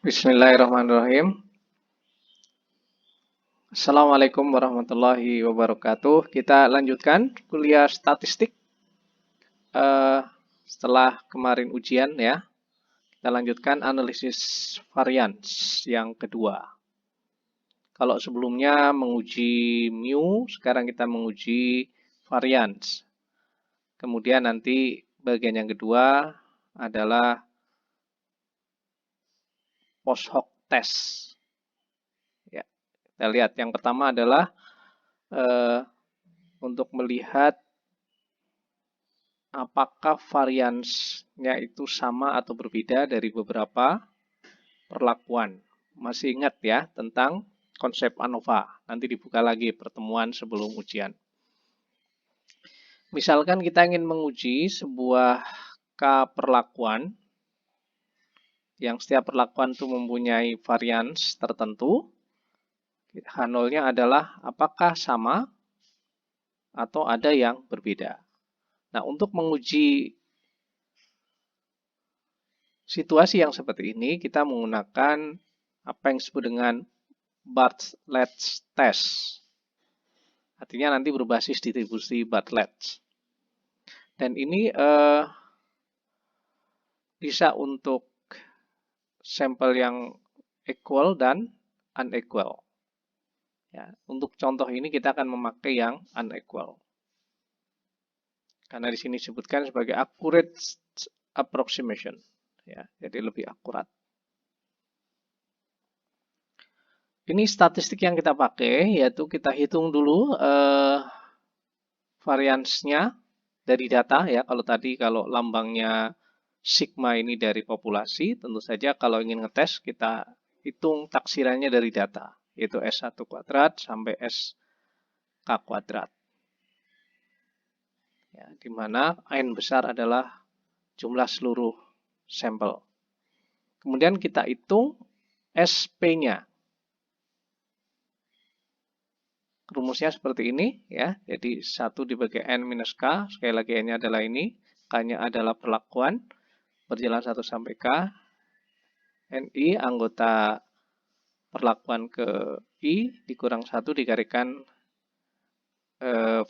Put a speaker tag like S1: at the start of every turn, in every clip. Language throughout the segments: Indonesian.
S1: Bismillahirrahmanirrahim. Assalamualaikum warahmatullahi wabarakatuh. Kita lanjutkan kuliah statistik eh, setelah kemarin ujian ya. Kita lanjutkan analisis varians yang kedua. Kalau sebelumnya menguji mu, sekarang kita menguji varians. Kemudian nanti bagian yang kedua adalah post hoc test. Ya, kita lihat yang pertama adalah eh, untuk melihat apakah variansnya itu sama atau berbeda dari beberapa perlakuan. Masih ingat ya tentang konsep ANOVA. Nanti dibuka lagi pertemuan sebelum ujian. Misalkan kita ingin menguji sebuah K perlakuan, yang setiap perlakuan itu mempunyai varians tertentu. H0-nya adalah apakah sama atau ada yang berbeda. Nah, untuk menguji situasi yang seperti ini, kita menggunakan apa yang disebut dengan Bartlett's test. Artinya nanti berbasis distribusi Bartlett. Dan ini bisa untuk sampel yang equal dan unequal. Ya, untuk contoh ini kita akan memakai yang unequal. Karena di sini disebutkan sebagai accurate approximation. Ya, jadi lebih akurat. Ini statistik yang kita pakai, yaitu kita hitung dulu variansnya dari data ya. Kalau lambangnya sigma ini dari populasi, tentu saja kalau ingin ngetes kita hitung taksirannya dari data, yaitu S1 kuadrat sampai SK kuadrat. Ya, di mana N besar adalah jumlah seluruh sampel. Kemudian kita hitung SP-nya. Rumusnya seperti ini ya. Jadi 1 dibagi N minus K, sekali lagi N-nya adalah ini, K-nya adalah perlakuan, berjalan 1 sampai K, NI anggota perlakuan ke I dikurang 1 dikalikan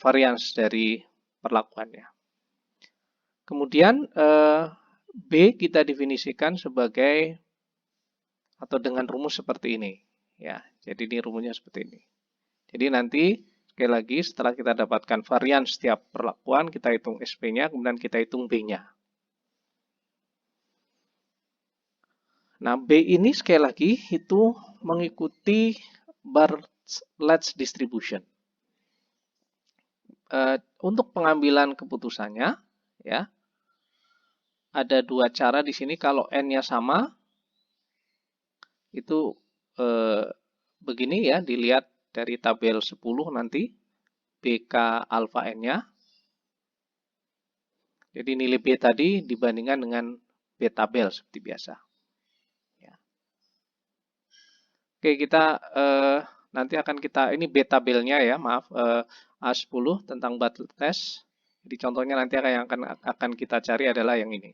S1: varians dari perlakuannya. Kemudian B kita definisikan sebagai atau dengan rumus seperti ini. Ya, jadi ini rumusnya seperti ini. Jadi nanti sekali lagi setelah kita dapatkan varian setiap perlakuan, kita hitung SP-nya, kemudian kita hitung B-nya. Nah, B ini sekali lagi itu mengikuti Bartlett's distribution. Untuk pengambilan keputusannya, ya, ada dua cara di sini. Kalau N-nya sama, itu begini ya, dilihat dari tabel 10 nanti, BK alfa N-nya. Jadi nilai B tadi dibandingkan dengan B tabel seperti biasa. Ya. Oke, kita nanti akan ini B tabelnya ya, maaf, A10 tentang Bartlett test. Jadi contohnya nanti yang akan kita cari adalah yang ini.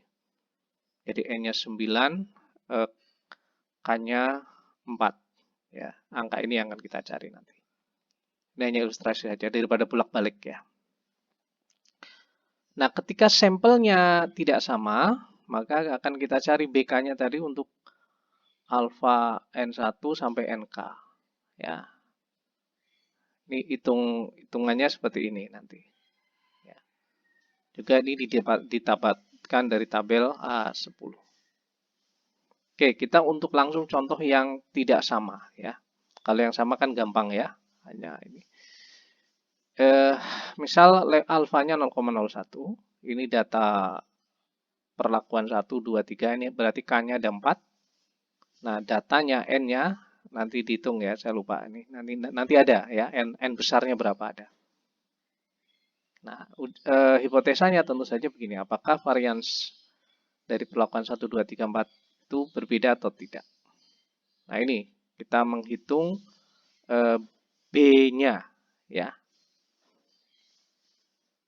S1: Jadi N-nya 9, K-nya 4. Ya, angka ini yang akan kita cari nanti. Ini hanya ilustrasi saja daripada bolak-balik ya. Nah, ketika sampelnya tidak sama, maka akan kita cari BK-nya tadi untuk alfa N1 sampai NK. Ya. Ini hitungannya seperti ini nanti. Ya. Juga ini didapatkan dari tabel A10. Oke, kita untuk langsung contoh yang tidak sama ya. Kalau yang sama kan gampang ya. Hanya ini. Misal alfanya 0,01. Ini data perlakuan 1, 2, 3. Ini berarti K-nya ada 4. Nah, datanya N-nya nanti dihitung ya, saya lupa ini. Nanti ada ya, N besarnya berapa ada. Nah, hipotesanya tentu saja begini, apakah varians dari perlakuan 1, 2, 3, 4 itu berbeda atau tidak. Nah, ini kita menghitung B-nya ya.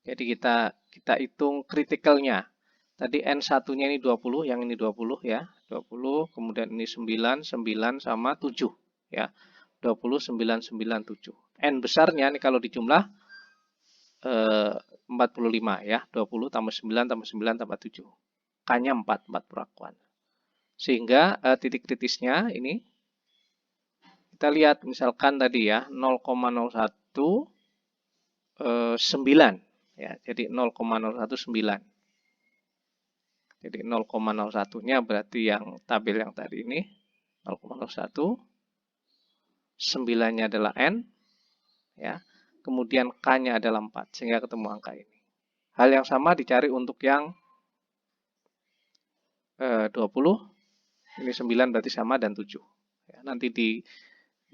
S1: Jadi kita hitung kritikalnya. Tadi N1-nya ini 20, yang ini 20 ya. 20, kemudian ini 9, 9 sama 7 ya. 20, 9, 9, 7. N besarnya nih kalau dijumlah 45 ya. 20 tambah 9 tambah 9 tambah 7. K-nya 4 perlakuan. Sehingga titik kritisnya ini kita lihat misalkan tadi ya 0,01 9 ya. Jadi 0,019. Jadi 0,01-nya berarti yang tabel yang tadi ini 0,01, 9-nya adalah N, ya. Kemudian K-nya adalah 4, sehingga ketemu angka ini. Hal yang sama dicari untuk yang 20, ini 9 berarti sama dan 7. Ya, nanti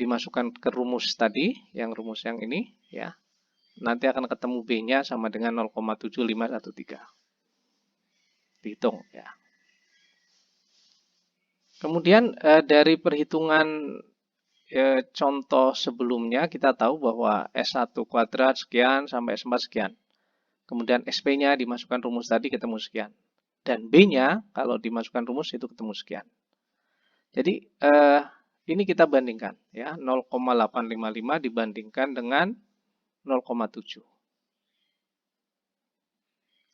S1: dimasukkan ke rumus tadi, yang rumus yang ini, ya. Nanti akan ketemu B-nya sama dengan 0,7513. Dihitung, ya. Kemudian dari perhitungan contoh sebelumnya kita tahu bahwa S1 kuadrat sekian sampai S4 sekian. Kemudian SP-nya dimasukkan rumus tadi ketemu sekian. Dan B-nya kalau dimasukkan rumus itu ketemu sekian. Jadi ini kita bandingkan ya 0,855 dibandingkan dengan 0,7.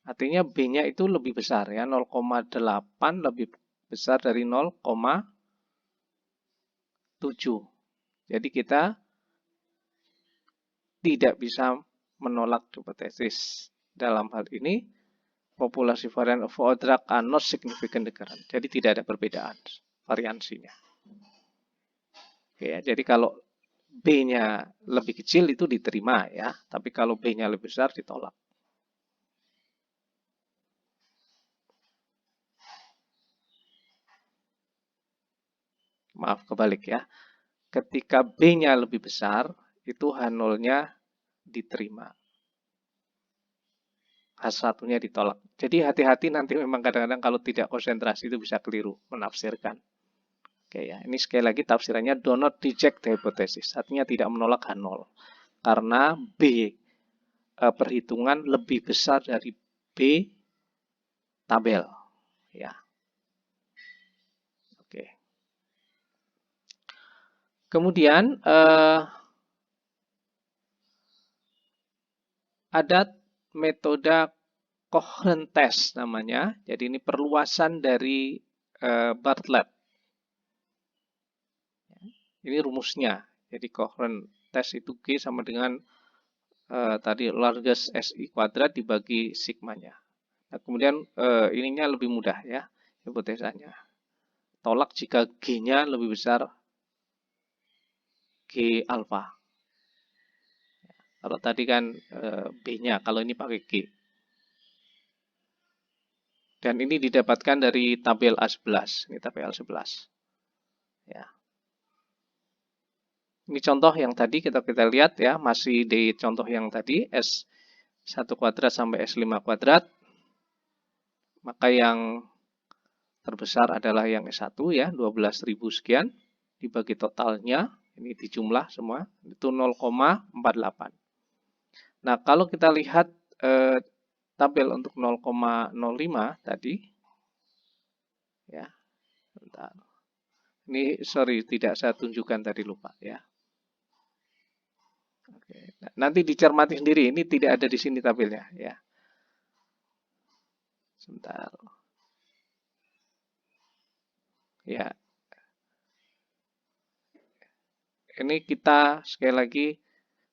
S1: Artinya B-nya itu lebih besar ya 0,8 lebih besar dari 0,7. Jadi kita tidak bisa menolak hipotesis. Dalam hal ini, populasi varian of Odrak are not significant different. Jadi tidak ada perbedaan variansinya. Oke, ya, jadi kalau B-nya lebih kecil itu diterima ya, tapi kalau B-nya lebih besar ditolak. Maaf, kebalik ya. Ketika B-nya lebih besar, itu H0-nya diterima. H1-nya ditolak. Jadi hati-hati nanti memang kadang-kadang kalau tidak konsentrasi itu bisa keliru menafsirkan. Oke ya, ini sekali lagi tafsirannya do not reject the hypothesis. Artinya tidak menolak H0. Karena B perhitungan lebih besar dari B tabel. Ya. Oke. Kemudian ada metode coherent test namanya. Jadi ini perluasan dari Bartlett. Ini rumusnya. Jadi coherent test itu G sama dengan tadi largest SI kuadrat dibagi sigmanya. Nah, kemudian ininya lebih mudah ya hipotesanya. Tolak jika G-nya lebih besar G alfa. Kalau tadi kan B-nya, kalau ini pakai G. Dan ini didapatkan dari tabel A11. Ini tabel A11. Ya. Ini contoh yang tadi kita lihat ya, masih di contoh yang tadi S1 kuadrat sampai S5 kuadrat. Maka yang terbesar adalah yang S1 ya, 12.000 sekian. Dibagi totalnya, ini dijumlah semua, itu 0,48. Nah, kalau kita lihat tabel untuk 0,05 tadi, ya, bentar. Ini sorry tidak saya tunjukkan tadi, lupa ya. Oke. Nah, nanti dicermati sendiri, ini tidak ada di sini tabelnya ya. Sebentar. Ya. Ini kita sekali lagi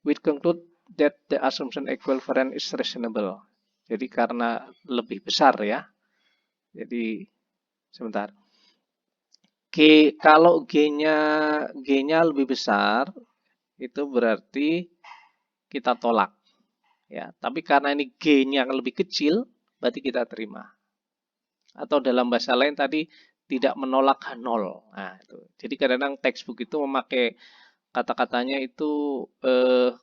S1: we conclude that the assumption equivalent is reasonable. Jadi karena lebih besar ya. Jadi sebentar. Kalau G-nya lebih besar, itu berarti kita tolak. Ya, tapi karena ini G-nya lebih kecil, berarti kita terima. Atau dalam bahasa lain tadi tidak menolak H0. Nah, itu. Jadi kadang-kadang textbook itu memakai kata-katanya itu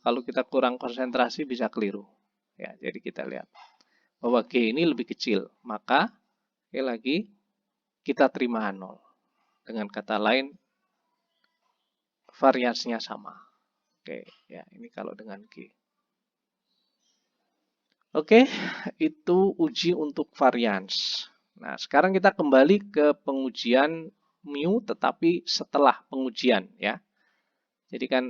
S1: kalau kita kurang konsentrasi bisa keliru. Ya, jadi kita lihat bahwa G ini lebih kecil, maka sekali lagi kita terima H0. Dengan kata lain, variasinya sama. Oke, ya ini kalau dengan G. Oke, itu uji untuk varians. Nah, sekarang kita kembali ke pengujian mu tetapi setelah pengujian ya. Jadi kan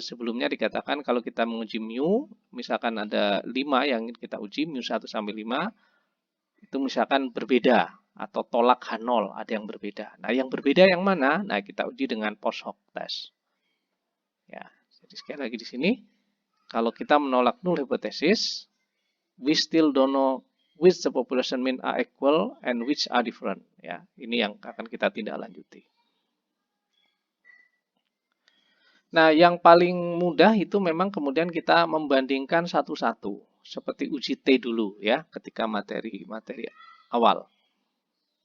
S1: sebelumnya dikatakan kalau kita menguji mu, misalkan ada 5 yang ingin kita uji, mu 1 sampai 5, itu misalkan berbeda atau tolak H0 ada yang berbeda. Nah, yang berbeda yang mana? Nah, kita uji dengan post hoc test. Ya, jadi sekali lagi di sini, kalau kita menolak null hypothesis, we still don't know which the population mean are equal and which are different. Ya, ini yang akan kita tindak lanjuti. Nah, yang paling mudah itu memang kemudian kita membandingkan satu-satu, seperti uji T dulu ya, ketika materi awal.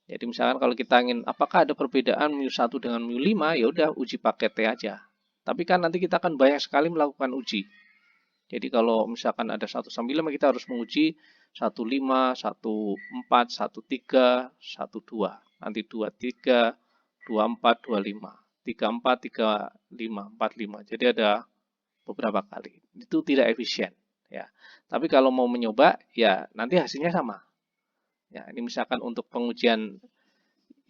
S1: Jadi misalkan kalau kita ingin apakah ada perbedaan mu1 dengan mu5, ya udah uji pakai T aja. Tapi kan nanti kita akan banyak sekali melakukan uji. Jadi kalau misalkan ada 1 sampai 5, kita harus menguji 15, 14, 13, 12. Nanti 23, 24, 25. 34, 35, 45. Jadi ada beberapa kali. Itu tidak efisien. Ya. Tapi kalau mau mencoba, ya nanti hasilnya sama. Ya, ini misalkan untuk pengujian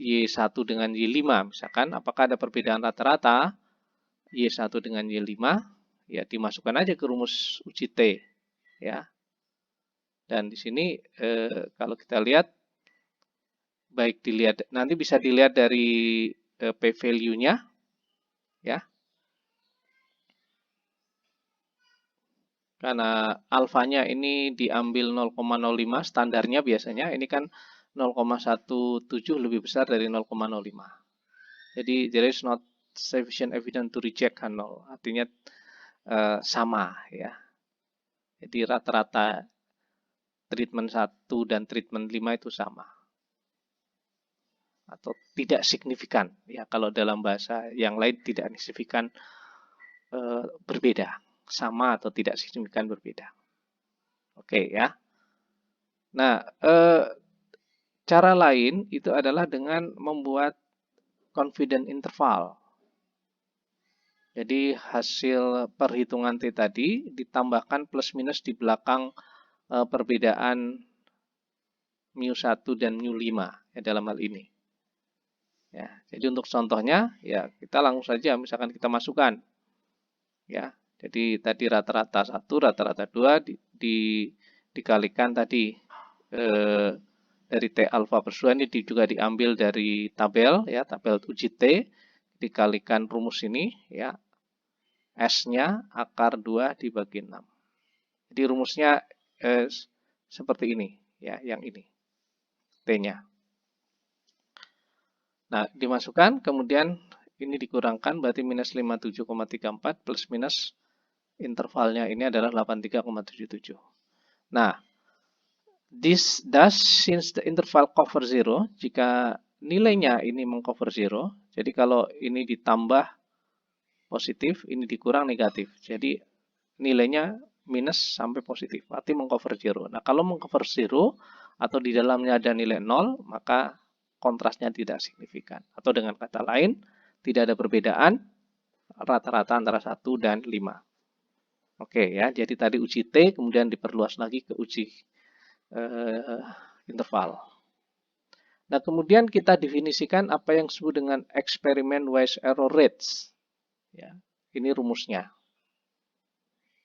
S1: Y1 dengan Y5, misalkan apakah ada perbedaan rata-rata Y1 dengan Y5, ya dimasukkan aja ke rumus uji T. Ya. Dan di sini kalau kita lihat, baik dilihat nanti bisa dilihat dari p-value-nya. Ya. Karena alfanya ini diambil 0,05 standarnya biasanya, ini kan 0,17 lebih besar dari 0,05. Jadi there is not sufficient evidence to reject H0. Artinya sama ya. Jadi rata-rata treatment 1 dan treatment 5 itu sama. Atau tidak signifikan ya, kalau dalam bahasa yang lain tidak signifikan berbeda. Sama atau tidak signifikan berbeda. Oke ya. Nah, cara lain itu adalah dengan membuat confidence interval. Jadi hasil perhitungan T tadi ditambahkan plus minus di belakang perbedaan mu1 dan mu5 ya, dalam hal ini. Ya, jadi untuk contohnya ya kita langsung saja misalkan kita masukkan. Ya, jadi tadi rata-rata 1, rata-rata 2 dikalikan tadi dari T alfa per 2 ini juga diambil dari tabel ya, tabel uji T, dikalikan rumus ini ya, S-nya akar 2 dibagi 6. Jadi rumusnya seperti ini ya, yang ini T-nya. Nah, dimasukkan kemudian ini dikurangkan berarti minus 57,34 plus minus intervalnya ini adalah 83,77. Nah, this does since the interval cover 0, jika nilainya ini mengcover 0, jadi kalau ini ditambah positif, ini dikurang negatif. Jadi nilainya minus sampai positif, berarti mengcover 0. Nah, kalau mengcover 0 atau di dalamnya ada nilai 0, maka kontrasnya tidak signifikan. Atau dengan kata lain, tidak ada perbedaan rata-rata antara 1 dan 5. Oke ya, jadi tadi uji T, kemudian diperluas lagi ke uji interval. Nah, kemudian kita definisikan apa yang disebut dengan experiment wise error rates. Ya, ini rumusnya.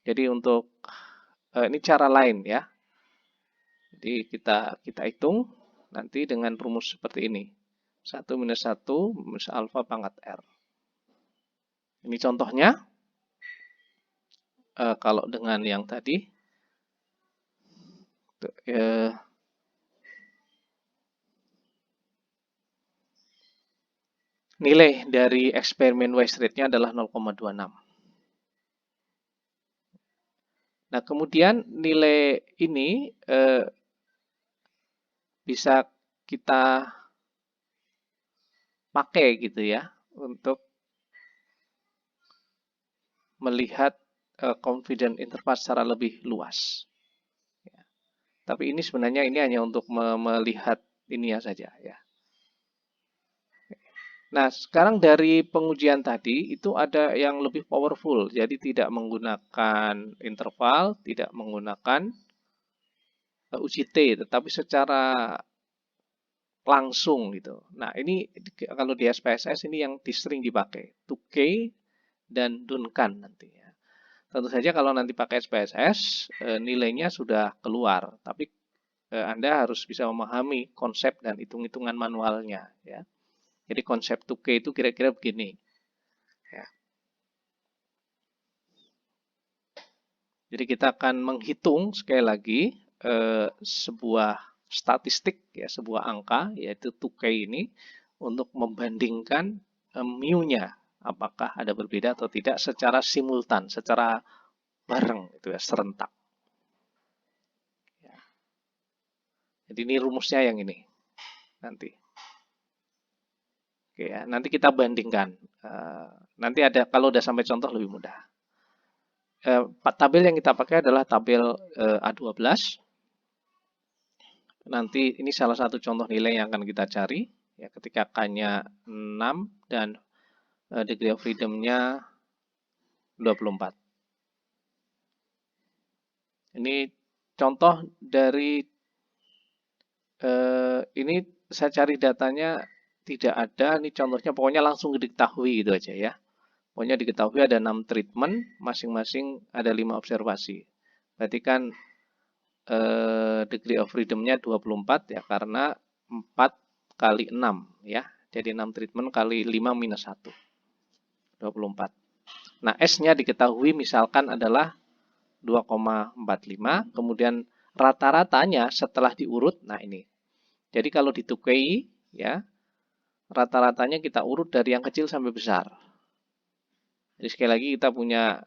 S1: Jadi untuk ini cara lain ya. Jadi kita hitung nanti dengan rumus seperti ini. 1 minus 1 minus alfa pangkat R. Ini contohnya. Kalau dengan yang tadi, nilai dari eksperimen wise rate-nya adalah 0,26. Nah, kemudian nilai ini bisa kita pakai gitu ya untuk melihat confidence interval secara lebih luas. Ya. Tapi ini sebenarnya ini hanya untuk melihat ini saja ya. Nah, sekarang dari pengujian tadi itu ada yang lebih powerful. Jadi tidak menggunakan interval, tidak menggunakan uji T, tetapi secara langsung gitu. Nah, ini kalau di SPSS ini yang sering dipakai, Tukey dan Duncan nantinya. Tentu saja kalau nanti pakai SPSS, nilainya sudah keluar, tapi Anda harus bisa memahami konsep dan hitung-hitungan manualnya, ya. Jadi konsep Tukey itu kira-kira begini, ya. Jadi kita akan menghitung sekali lagi sebuah statistik, ya, sebuah angka, yaitu Tukey ini, untuk membandingkan mu-nya, apakah ada berbeda atau tidak secara simultan, secara bareng, itu ya, serentak. Ya. Jadi ini rumusnya yang ini nanti. Oke ya, nanti kita bandingkan. Nanti ada, kalau udah sampai contoh lebih mudah. Tabel yang kita pakai adalah tabel A12. Nanti ini salah satu contoh nilai yang akan kita cari. Ya, ketika K-nya 6 dan degree of freedom-nya 24. Ini contoh dari ini saya cari datanya tidak ada. Ini contohnya pokoknya langsung diketahui gitu aja ya. Pokoknya diketahui ada 6 treatment, masing-masing ada 5 observasi. Berarti kan degree of freedom-nya 24 ya, karena 4 kali 6 ya. Jadi 6 treatment kali 5 minus 1. 24. Nah, S-nya diketahui misalkan adalah 2,45, kemudian rata-ratanya setelah diurut, nah ini. Jadi kalau ditukei ya, rata-ratanya kita urut dari yang kecil sampai besar. Jadi sekali lagi kita punya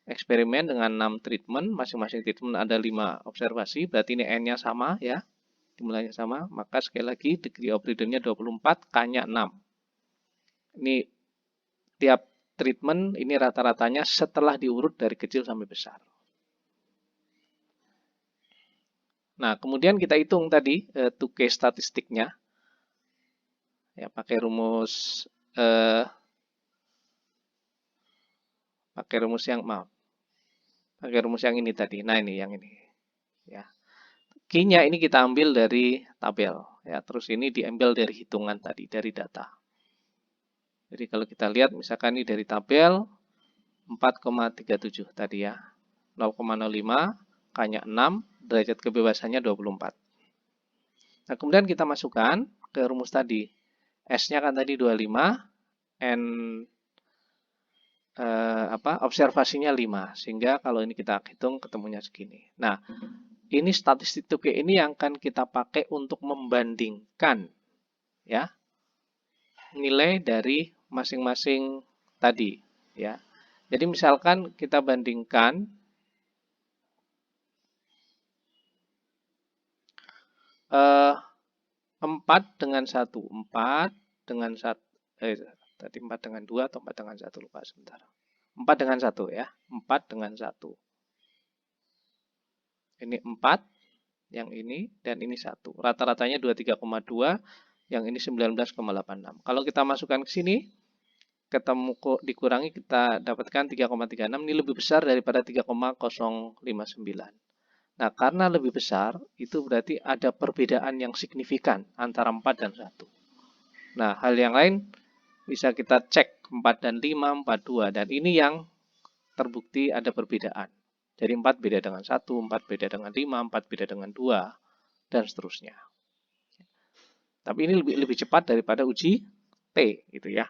S1: eksperimen dengan 6 treatment, masing-masing treatment ada 5 observasi, berarti ini N-nya sama ya, jumlahnya sama, maka sekali lagi degree of freedom-nya 24, K-nya 6. Ini tiap treatment ini rata-ratanya setelah diurut dari kecil sampai besar. Nah, kemudian kita hitung tadi Tukey statistiknya. Ya, pakai rumus yang ini tadi. Nah, ini yang ini. Ya. Key-nya ini kita ambil dari tabel, ya. Terus ini diambil dari hitungan tadi, dari data. Jadi kalau kita lihat misalkan ini dari tabel 4,37 tadi ya. 0,05, K-nya 6, derajat kebebasannya 24. Nah, kemudian kita masukkan ke rumus tadi. S-nya kan tadi 25, N observasinya 5. Sehingga kalau ini kita hitung ketemunya segini. Nah, ini statistik Tukey ini yang akan kita pakai untuk membandingkan ya nilai dari masing-masing tadi ya. Jadi misalkan kita bandingkan 4 dengan 1, 4 dengan 1, tadi 4 dengan 2 atau 4 dengan 1, lupa sebentar. 4 dengan 1 ya, 4 dengan 1. Ini 4, yang ini, dan ini 1. Rata-ratanya 23,2, yang ini 19,86. Kalau kita masukkan ke sini, ketemu dikurangi, kita dapatkan 3,36, ini lebih besar daripada 3,059. Nah, karena lebih besar, itu berarti ada perbedaan yang signifikan antara 4 dan 1. Nah, hal yang lain bisa kita cek 4 dan 5, 4, 2. Dan ini yang terbukti ada perbedaan. Jadi 4 beda dengan 1, 4 beda dengan 5, 4 beda dengan 2, dan seterusnya. Tapi ini lebih cepat daripada uji T, gitu ya.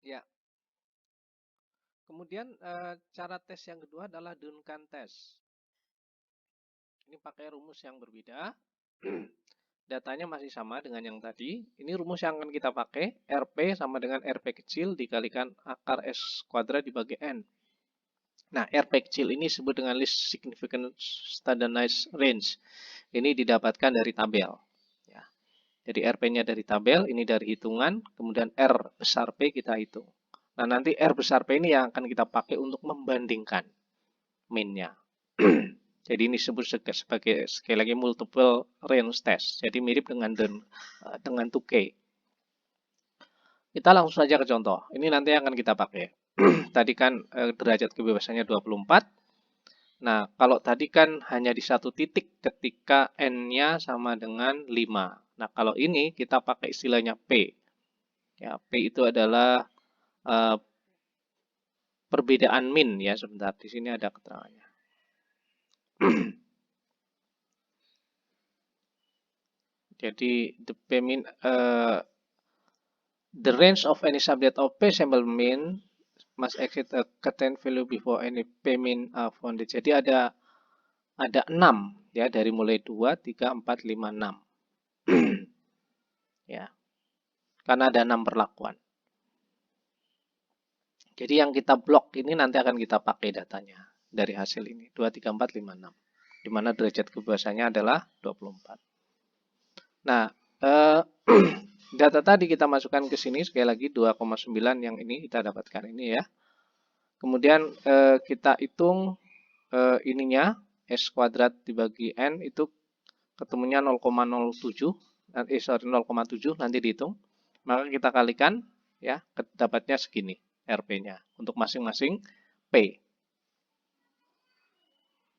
S1: Ya. Kemudian cara tes yang kedua adalah Duncan test. Ini pakai rumus yang berbeda. Datanya masih sama dengan yang tadi. Ini rumus yang akan kita pakai. RP sama dengan RP kecil dikalikan akar S kuadrat dibagi N. Nah, RP kecil ini disebut dengan least significant standardized range. Ini didapatkan dari tabel. Ya. Jadi RP-nya dari tabel, ini dari hitungan, kemudian R besar P kita hitung. Nah, nanti R besar P ini yang akan kita pakai untuk membandingkan min-nya. Jadi ini disebut sebagai sekali lagi multiple range test. Jadi mirip dengan 2K. Kita langsung saja ke contoh. Ini nanti akan kita pakai. Tadi kan derajat kebebasannya 24. Nah, kalau tadi kan hanya di satu titik ketika N-nya sama dengan 5. Nah, kalau ini kita pakai istilahnya P. Ya, P itu adalah perbedaan min ya. Sebentar, di sini ada keterangannya. Jadi the range of any subset of P sample min must exceed a certain value before any P min founded. Jadi ada 6 ya, dari mulai 2, 3, 4, 5, 6. Ya. Karena ada 6 perlakuan. Jadi yang kita blok ini nanti akan kita pakai datanya dari hasil ini 2, 3, 4, 5, 6. Di mana derajat kebebasannya adalah 24. Nah, data tadi kita masukkan ke sini sekali lagi 2,9 yang ini kita dapatkan ini ya. Kemudian kita hitung ininya S kuadrat dibagi N itu ketemunya 0,07 0,7 nanti dihitung. Maka kita kalikan ya, dapatnya segini RP-nya untuk masing-masing P.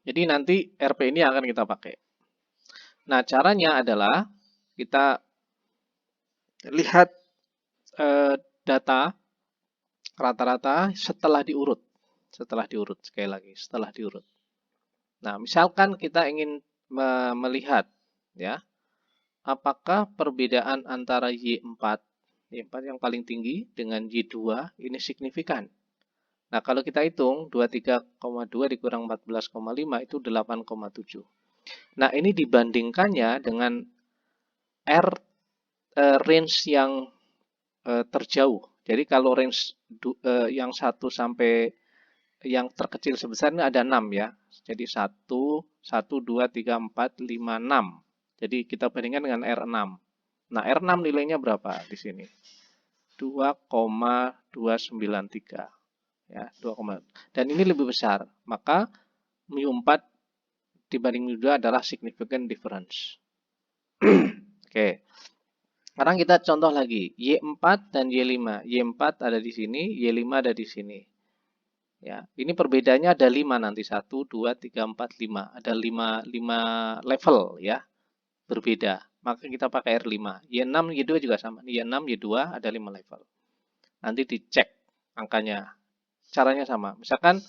S1: Jadi nanti RP ini akan kita pakai. Nah, caranya adalah kita lihat data rata-rata setelah diurut. Sekali lagi, setelah diurut. Nah, misalkan kita ingin melihat ya, apakah perbedaan antara Y4 yang paling tinggi dengan Y2 ini signifikan. Nah, kalau kita hitung 23,2 dikurang 14,5 itu 8,7. Nah, ini dibandingkannya dengan R range yang terjauh. Jadi kalau range yang 1 sampai yang terkecil sebesar ini ada 6 ya. Jadi 1, 2, 3, 4, 5, 6. Jadi kita bandingkan dengan R6. Nah, R6 nilainya berapa di sini? 2,293. Ya, 2, dan ini lebih besar. Maka mu4 dibanding mu2 adalah significant difference. Oke. Sekarang kita contoh lagi. Y4 dan Y5. Y4 ada di sini, Y5 ada di sini. Ya, ini perbedaannya ada 5 nanti 1, 2, 3, 4, 5. Ada 5 level ya, berbeda. Maka kita pakai R5. Y6, Y2 juga sama. Y6, Y2 ada 5 level. Nanti dicek angkanya. Caranya sama. Misalkan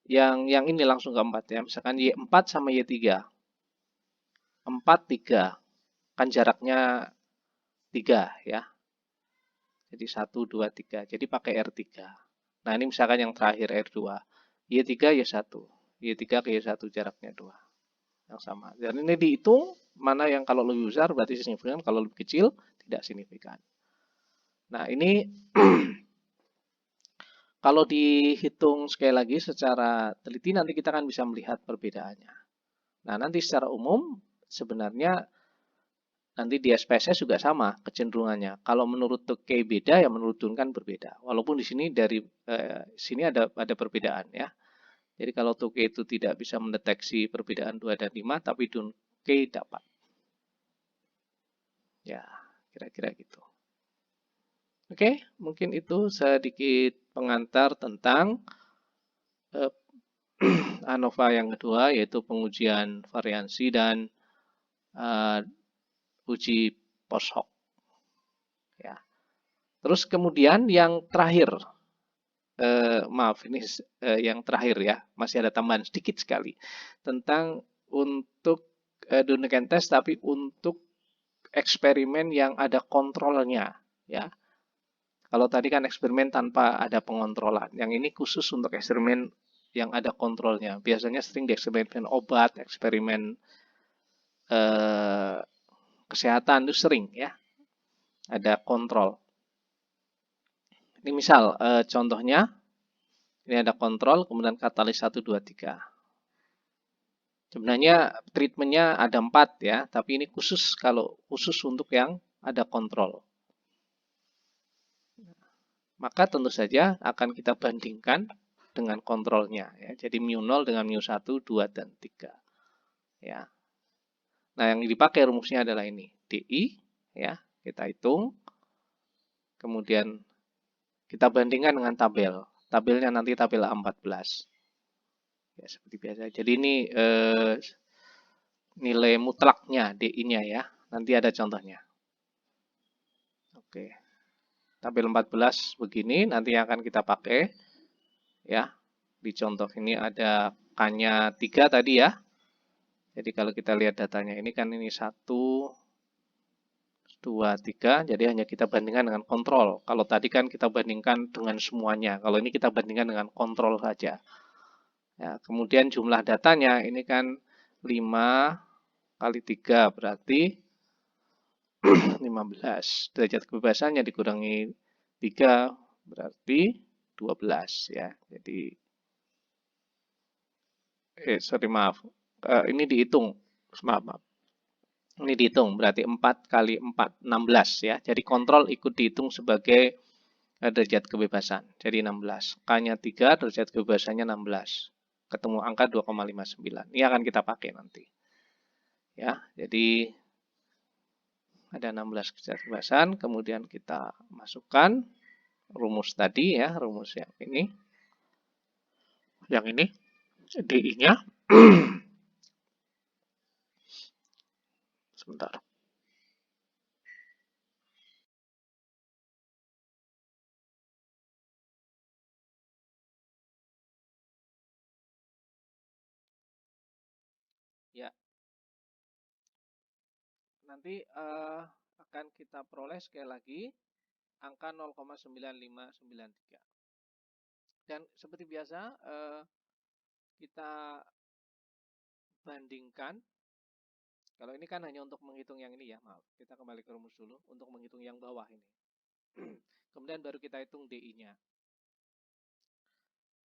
S1: yang ini langsung ke 4 ya. Misalkan Y4 sama Y3. 4, 3. Kan jaraknya 3 ya. Jadi 1, 2, 3. Jadi pakai R3. Nah, ini misalkan yang terakhir R2. Y3, Y1. Y3 ke Y1 jaraknya 2. Yang sama. Dan ini dihitung mana yang kalau lebih besar berarti signifikan, kalau lebih kecil tidak signifikan. Nah, ini kalau dihitung sekali lagi secara teliti nanti kita akan bisa melihat perbedaannya. Nah, nanti secara umum sebenarnya nanti di SPSS juga sama kecenderungannya. Kalau menurut 2K beda, ya menurut Duncan berbeda. Walaupun di sini dari sini ada perbedaan ya. Jadi kalau 2K itu tidak bisa mendeteksi perbedaan 2 dan 5, tapi Duncan dapat. Ya, kira-kira gitu. Oke, mungkin itu sedikit pengantar tentang ANOVA yang kedua, yaitu pengujian variansi dan uji post hoc. Ya. Terus kemudian yang terakhir, maaf ini yang terakhir ya, masih ada tambahan sedikit sekali tentang untuk Duncan test, tapi untuk eksperimen yang ada kontrolnya ya. Kalau tadi kan eksperimen tanpa ada pengontrolan, yang ini khusus untuk eksperimen yang ada kontrolnya. Biasanya sering dieksperimen obat, eksperimen kesehatan itu sering ya, ada kontrol. Ini misal contohnya, ini ada kontrol, kemudian katalis 1, 2, 3. Sebenarnya treatmentnya ada 4 ya, tapi ini khusus untuk yang ada kontrol. maka tentu saja akan kita bandingkan dengan kontrolnya ya. Jadi mu0 dengan mu1, 2 dan 3 ya. Nah, yang dipakai rumusnya adalah ini, DI ya. Kita hitung. Kemudian kita bandingkan dengan tabel. Tabelnya nanti tabel A14. Ya, seperti biasa. Jadi ini nilai mutlaknya DI-nya ya. Nanti ada contohnya. Oke. Tabel 14 begini nanti akan kita pakai ya. Di contoh ini ada K-nya 3 tadi ya. Jadi kalau kita lihat datanya ini kan ini 1, 2, 3. Jadi hanya kita bandingkan dengan kontrol. Kalau tadi kan kita bandingkan dengan semuanya. Kalau ini kita bandingkan dengan kontrol saja. Ya, kemudian jumlah datanya ini kan 5 kali 3 berarti 15. Derajat kebebasannya dikurangi 3 berarti 12 ya. Jadi maaf. Ini dihitung. Maaf. Ini dihitung berarti 4 kali 4 16 ya. Jadi kontrol ikut dihitung sebagai derajat kebebasan. Jadi 16. K-nya 3, derajat kebebasannya 16. Ketemu angka 2,59. Ini akan kita pakai nanti. Ya, jadi ada 16 derajat kebebasan, kemudian kita masukkan rumus tadi ya, rumus yang ini. Yang ini DI-nya sebentar. Ya. Nanti akan kita peroleh sekali lagi angka 0,9593. Dan seperti biasa kita bandingkan. Kalau ini kan hanya untuk menghitung yang ini ya, maaf. Kita kembali ke rumus dulu untuk menghitung yang bawah ini. Kemudian baru kita hitung DI-nya.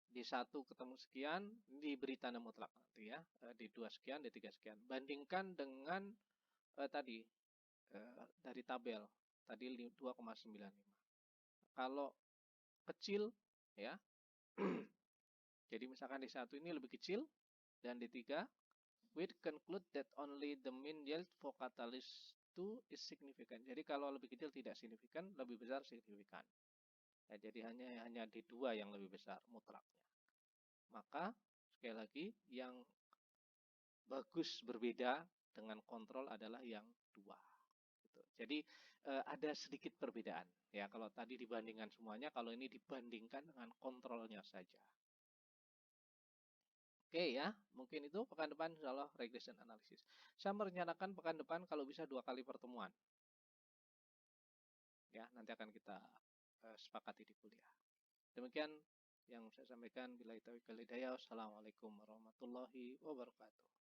S1: D1 ketemu sekian, diberi tanda mutlak nanti ya. D2 sekian, D3 sekian. Bandingkan dengan tadi dari tabel. Tadi 2,95. Kalau kecil ya. Jadi misalkan D1 ini lebih kecil dan D3, we conclude that only the mean yield for catalyst 2 is significant. Jadi kalau lebih kecil tidak signifikan, lebih besar signifikan. Ya, jadi hanya D2 yang lebih besar mutlaknya. Maka sekali lagi yang bagus berbeda dengan kontrol adalah yang 2. Gitu. Jadi ada sedikit perbedaan. Ya, kalau tadi dibandingkan semuanya, kalau ini dibandingkan dengan kontrolnya saja. Oke ya, mungkin itu pekan depan insya Allah regression analysis. Saya merencanakan pekan depan kalau bisa 2 kali pertemuan. Ya, nanti akan kita sepakati di kuliah. Demikian yang saya sampaikan. Billahi taufiq wal hidayah. Wassalamualaikum warahmatullahi wabarakatuh.